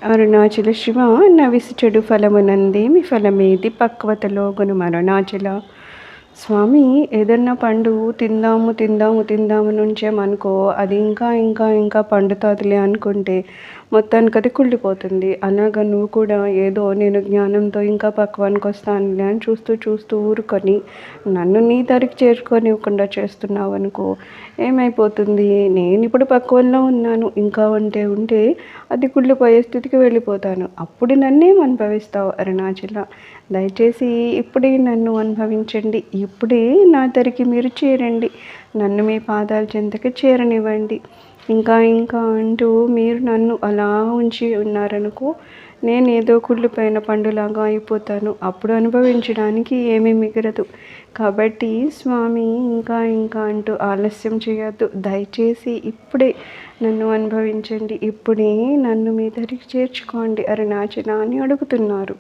అరుణాచల శివ నవిసుచెడు ఫలమునందేమి ఫలమేది పక్వతలో గుణమరుణాచల. స్వామి, ఏదన్నా పండు తిందాము తిందాము తిందాము నుంచేమనుకో, అది ఇంకా ఇంకా ఇంకా పండుతాదిలే అనుకుంటే మొత్తానికి అది కుళ్ళిపోతుంది. అలాగా నువ్వు కూడా ఏదో నేను జ్ఞానంతో ఇంకా పక్వానికి వస్తానులే అని చూస్తూ చూస్తూ ఊరుకొని నన్ను నీ దరికి చేరుకోనివ్వకుండా చేస్తున్నావు అనుకో, ఏమైపోతుంది? నేను ఇప్పుడు పక్వంలో ఉన్నాను, ఇంకా ఉంటే ఉంటే అది కుళ్ళిపోయే స్థితికి వెళ్ళిపోతాను. అప్పుడు నన్నేం అనుభవిస్తావు అరుణాచల? దయచేసి ఇప్పుడే నన్ను అనుభవించండి, ఇప్పుడే నా దరికి మీరు చేరండి, నన్ను మీ పాదాల చెంతకి చేరనివ్వండి. ఇంకా ఇంకా అంటూ మీరు నన్ను అలా ఉంచి ఉన్నారనుకో, నేను ఏదో కుళ్ళిపోయిన పండులాగా అయిపోతాను. అప్పుడు అనుభవించడానికి ఏమీ మిగలదు. కాబట్టి స్వామి, ఇంకా ఇంకా అంటూ ఆలస్యం చేయొద్దు. దయచేసి ఇప్పుడే నన్ను అనుభవించండి, ఇప్పుడే నన్ను మీ దరికి చేర్చుకోండి అరుణాచల అని అడుగుతున్నారు.